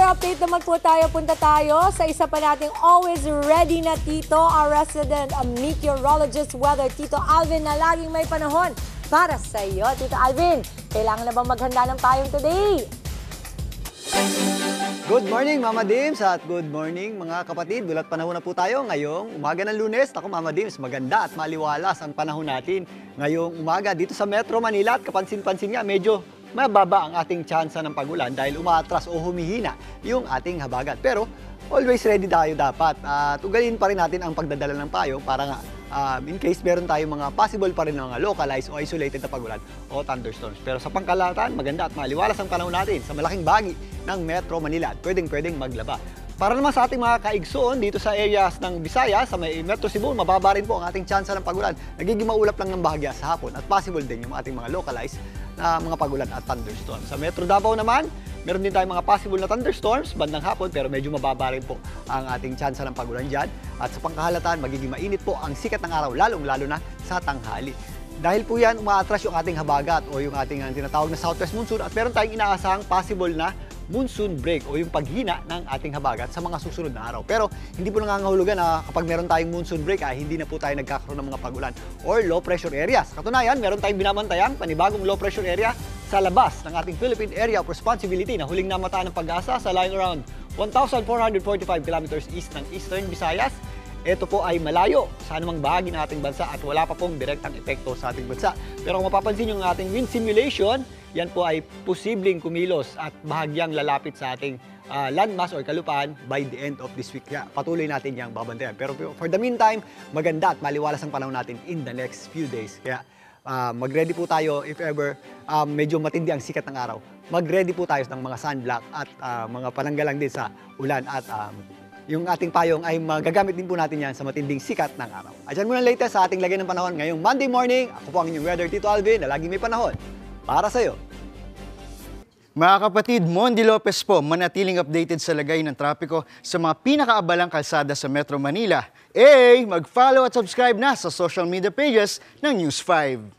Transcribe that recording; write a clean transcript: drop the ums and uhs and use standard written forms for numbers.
update naman po tayo. Punta tayo sa isa pa nating always ready na tito, our resident meteorologist, weather Tito Alvin, na laging may panahon para sa iyo. Tito Alvin, kailangan na bang maghanda ng payong today? Good morning, Mama Dims, at good morning mga kapatid. Bulat panahon na po tayo ngayong umaga ng Lunes. Ako, Mama Dims, maganda at maliwalas ang panahon natin ngayong umaga dito sa Metro Manila. At kapansin-pansin nga, medyo mababa ang ating tsansa ng pagulan dahil umaatras o humihina yung ating habagat. Pero always ready tayo dapat. Ugalin pa rin natin ang pagdadala ng payong para nga in case meron tayong mga possible pa rin mga localized o isolated na pagulan o thunderstorms. Pero sa pangkalahatan, maganda at maliwalas ang panahon natin sa malaking bahagi ng Metro Manila at pwedeng maglaba. Para naman sa ating mga kaigsoon dito sa areas ng Visayas, sa may Metro Cebu, mababa rin po ang ating tsansa ng pagulan. Nagiging maulap lang ng bahagya sa hapon at possible din yung ating mga localized na mga pagulan at thunderstorms. Sa Metro Davao naman, meron din tayong mga possible na thunderstorms bandang hapon, pero medyo mababa rin po ang ating tsansa ng pagulan dyan. At sa pangkahalatan, magiging mainit po ang sikat ng araw, lalong-lalo na sa tanghali. Dahil po yan, umaatras yung ating habagat o yung ating tinatawag na southwest monsoon at meron tayong inaasahang possible na monsoon break o yung paghina ng ating habagat sa mga susunod na araw. Pero hindi po nangangahulugan na kapag meron tayong monsoon break hindi na po tayo nagkakaroon ng mga pagulan or low pressure areas. Katunayan, meron tayong binabantayang panibagong low pressure area sa labas ng ating Philippine Area of Responsibility na huling namataan ng Pag-asa sa line around 1,445 kilometers east ng Eastern Visayas. Ito po ay malayo sa anumang bahagi ng ating bansa at wala pa pong direktang epekto sa ating bansa. Pero kung mapapansin yung ating wind simulation, yan po ay posibleng kumilos at bahagyang lalapit sa ating landmass or kalupaan by the end of this week. Kaya patuloy natin yung babantayan. Pero for the meantime, maganda at maliwalas ang panahon natin in the next few days. Kaya mag-ready po tayo if ever medyo matindi ang sikat ng araw. Mag-ready po tayo ng mga sunblock at mga pananggalang din sa ulan at yung ating payong ay magagamit din po natin yan sa matinding sikat ng araw. At yan muna latest sa ating lagay ng panahon ngayong Monday morning. Ako po ang inyong weather Tito Alvin na laging may panahon para sa'yo. Mga kapatid, Mondi Lopez po, manatiling updated sa lagay ng trapiko sa mga pinakaabalang kalsada sa Metro Manila. Mag-follow at subscribe na sa social media pages ng News 5.